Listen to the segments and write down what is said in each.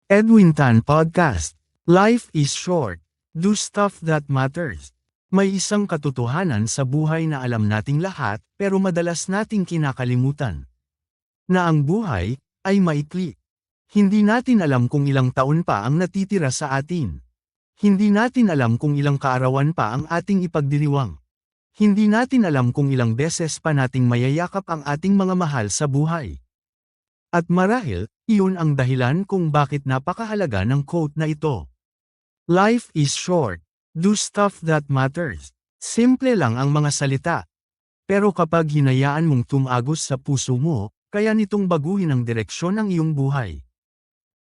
Edwin Tan Podcast. Life is short. Do stuff that matters. May isang katotohanan sa buhay na alam nating lahat pero madalas nating kinakalimutan. Na ang buhay ay maikli. Hindi natin alam kung ilang taon pa ang natitira sa atin. Hindi natin alam kung ilang kaarawan pa ang ating ipagdiriwang. Hindi natin alam kung ilang beses pa nating mayayakap ang ating mga mahal sa buhay. At marahil, iyon ang dahilan kung bakit napakahalaga ng quote na ito. Life is short. Do stuff that matters. Simple lang ang mga salita. Pero kapag hinayaan mong tumagos sa puso mo, kaya nitong baguhin ang direksyon ng iyong buhay.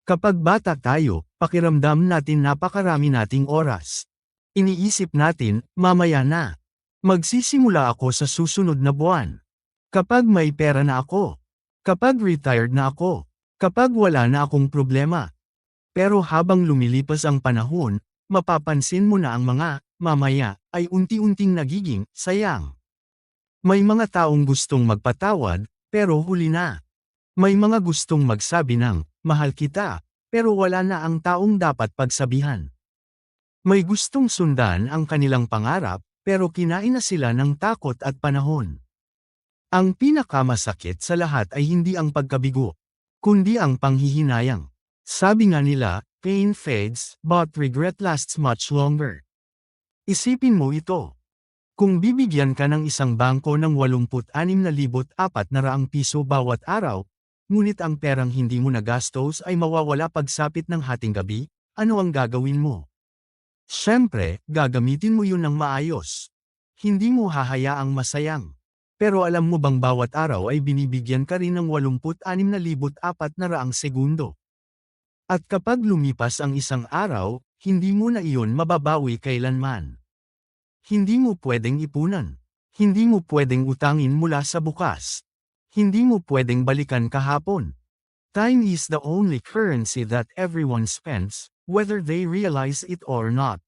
Kapag bata tayo, pakiramdam natin napakarami nating oras. Iniisip natin, mamaya na. Magsisimula ako sa susunod na buwan. Kapag may pera na ako. Kapag retired na ako. Kapag wala na akong problema. Pero habang lumilipas ang panahon, mapapansin mo na ang mga mamaya ay unti-unting nagiging sayang. May mga taong gustong magpatawad, pero huli na. May mga gustong magsabi ng mahal kita, pero wala na ang taong dapat pagsabihan. May gustong sundan ang kanilang pangarap, pero kinain na sila ng takot at panahon. Ang pinakamasakit sa lahat ay hindi ang pagkabigo, kundi ang panghihinayang. Sabi nga nila, pain fades, but regret lasts much longer. Isipin mo ito. Kung bibigyan ka ng isang bangko ng 86,400 piso bawat araw, ngunit ang perang hindi mo nagastos ay mawawala pagsapit ng hating gabi, ano ang gagawin mo? Siyempre, gagamitin mo yun ng maayos. Hindi mo hahayaang masayang. Pero alam mo bang bawat araw ay binibigyan ka rin ng 86,400 segundo? At kapag lumipas ang isang araw, hindi mo na iyon mababawi kailanman. Hindi mo pwedeng ipunan. Hindi mo pwedeng utangin mula sa bukas. Hindi mo pwedeng balikan kahapon. Time is the only currency that everyone spends, whether they realize it or not.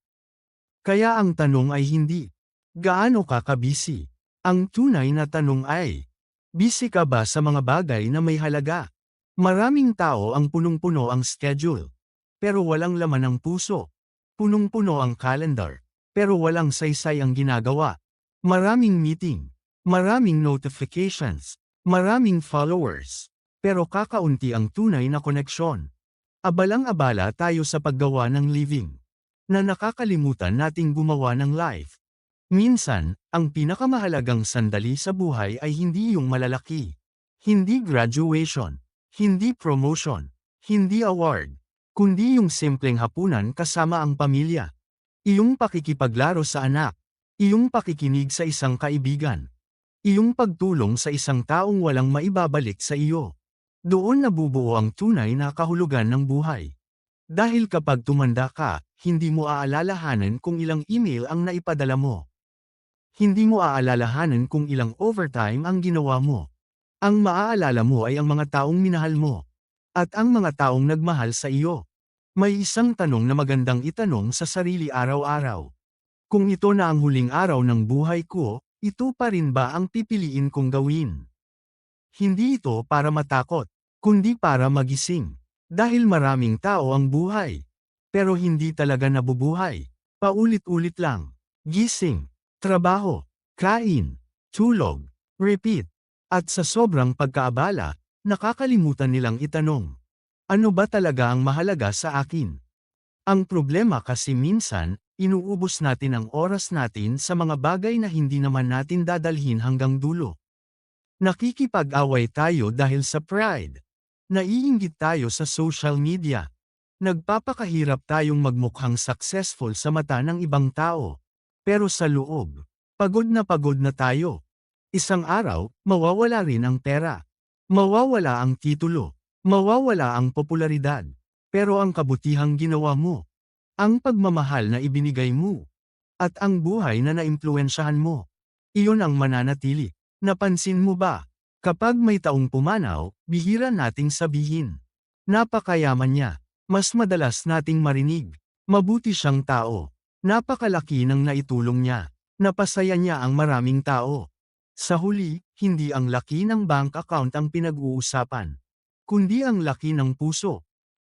Kaya ang tanong ay hindi, gaano ka kabisi? Ang tunay na tanong ay, busy ka ba sa mga bagay na may halaga? Maraming tao ang punong-puno ang schedule. Pero walang laman ang puso. Punong-puno ang calendar. Pero walang saysay ang ginagawa. Maraming meeting. Maraming notifications. Maraming followers. Pero kakaunti ang tunay na koneksyon. Abalang-abala tayo sa paggawa ng living. Na nakakalimutan nating gumawa ng life. Minsan, ang pinakamahalagang sandali sa buhay ay hindi yung malalaki. Hindi graduation. Hindi promotion. Hindi award. Kundi yung simpleng hapunan kasama ang pamilya. Iyong pakikipaglaro sa anak. Iyong pakikinig sa isang kaibigan. Iyong pagtulong sa isang taong walang maibabalik sa iyo. Doon nabubuo ang tunay na kahulugan ng buhay. Dahil kapag tumanda ka, hindi mo aalalahanan kung ilang email ang naipadala mo. Hindi mo aalalahanan kung ilang overtime ang ginawa mo. Ang maaalala mo ay ang mga taong minahal mo. At ang mga taong nagmahal sa iyo. May isang tanong na magandang itanong sa sarili araw-araw. Kung ito na ang huling araw ng buhay ko, ito pa rin ba ang pipiliin kong gawin? Hindi ito para matakot, kundi para magising. Dahil maraming tao ang buhay. Pero hindi talaga nabubuhay. Paulit-ulit lang. Gising. Trabaho, kain, tulog, repeat. At sa sobrang pagkaabala, nakakalimutan nilang itanong. Ano ba talaga ang mahalaga sa akin? Ang problema kasi minsan, inuubos natin ang oras natin sa mga bagay na hindi naman natin dadalhin hanggang dulo. Nakikipag-away tayo dahil sa pride. Naiinggit tayo sa social media. Nagpapakahirap tayong magmukhang successful sa mata ng ibang tao. Pero sa loob, pagod na tayo. Isang araw, mawawala rin ang pera. Mawawala ang titulo. Mawawala ang popularidad. Pero ang kabutihang ginawa mo. Ang pagmamahal na ibinigay mo. At ang buhay na naimpluwensyahan mo. Iyon ang mananatili. Napansin mo ba? Kapag may taong pumanaw, bihira nating sabihin. Napakayaman niya. Mas madalas nating marinig. Mabuti siyang tao. Napakalaki ng naitulong niya. Napasaya niya ang maraming tao. Sa huli, hindi ang laki ng bank account ang pinag-uusapan. Kundi ang laki ng puso.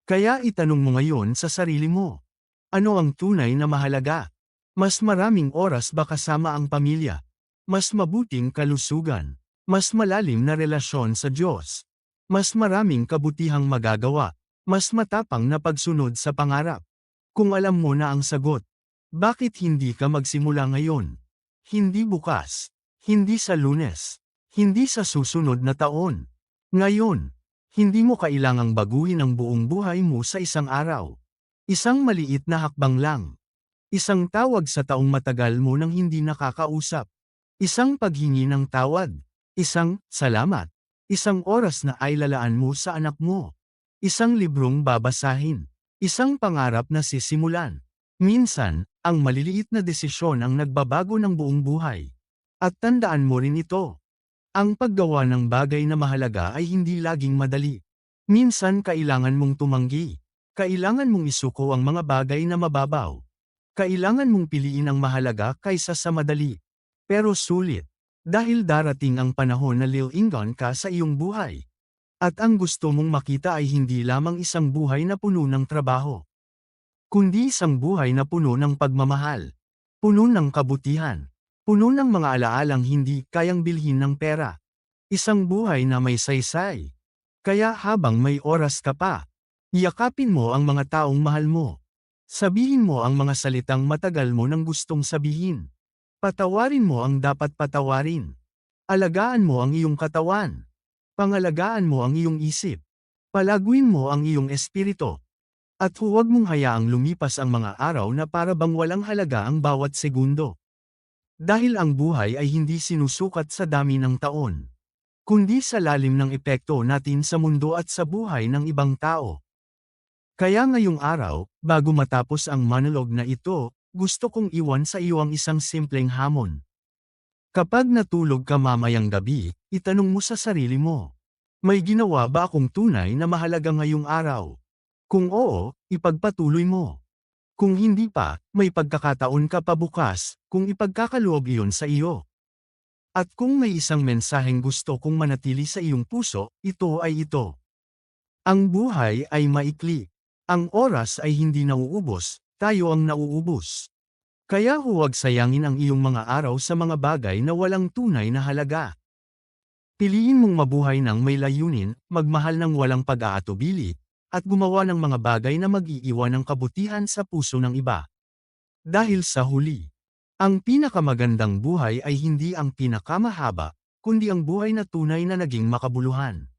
Kaya itanong mo ngayon sa sarili mo. Ano ang tunay na mahalaga? Mas maraming oras ba kasama ang pamilya? Mas mabuting kalusugan? Mas malalim na relasyon sa Diyos? Mas maraming kabutihang magagawa? Mas matapang na pagsunod sa pangarap? Kung alam mo na ang sagot, bakit hindi ka magsimula ngayon? Hindi bukas. Hindi sa Lunes. Hindi sa susunod na taon. Ngayon. Hindi mo kailangang baguhin ang buong buhay mo sa isang araw. Isang maliit na hakbang lang. Isang tawag sa taong matagal mo nang hindi nakakausap. Isang paghingi ng tawad. Isang salamat. Isang oras na ay lalaan mo sa anak mo. Isang librong babasahin. Isang pangarap na sisimulan. Minsan, ang maliliit na desisyon ang nagbabago ng buong buhay. At tandaan mo rin ito. Ang paggawa ng bagay na mahalaga ay hindi laging madali. Minsan kailangan mong tumanggi. Kailangan mong isuko ang mga bagay na mababaw. Kailangan mong piliin ang mahalaga kaysa sa madali. Pero sulit. Dahil darating ang panahon na lilingon ka sa iyong buhay. At ang gusto mong makita ay hindi lamang isang buhay na puno ng trabaho. Kundi isang buhay na puno ng pagmamahal. Puno ng kabutihan. Puno ng mga alaalang hindi kayang bilhin ng pera. Isang buhay na may saysay. Kaya habang may oras ka pa, yakapin mo ang mga taong mahal mo. Sabihin mo ang mga salitang matagal mo nang gustong sabihin. Patawarin mo ang dapat patawarin. Alagaan mo ang iyong katawan. Pangalagaan mo ang iyong isip. Palaguin mo ang iyong espiritu. At huwag mong hayaang lumipas ang mga araw na para bang walang halaga ang bawat segundo. Dahil ang buhay ay hindi sinusukat sa dami ng taon, kundi sa lalim ng epekto natin sa mundo at sa buhay ng ibang tao. Kaya ngayong araw, bago matapos ang monologue na ito, gusto kong iwan sa iyo ang isang simpleng hamon. Kapag natulog ka mamayang gabi, itanong mo sa sarili mo, may ginawa ba akong tunay na mahalaga ngayong araw? Kung oo, ipagpatuloy mo. Kung hindi pa, may pagkakataon ka pa bukas, kung ipagkakaloob iyon sa iyo. At kung may isang mensaheng gusto kong manatili sa iyong puso, ito ay ito. Ang buhay ay maikli. Ang oras ay hindi nauubos, tayo ang nauubos. Kaya huwag sayangin ang iyong mga araw sa mga bagay na walang tunay na halaga. Piliin mong mabuhay ng may layunin, magmahal ng walang pag-aatubili, at gumawa ng mga bagay na mag-iiwan ng kabutihan sa puso ng iba. Dahil sa huli, ang pinakamagandang buhay ay hindi ang pinakamahaba, kundi ang buhay na tunay na naging makabuluhan.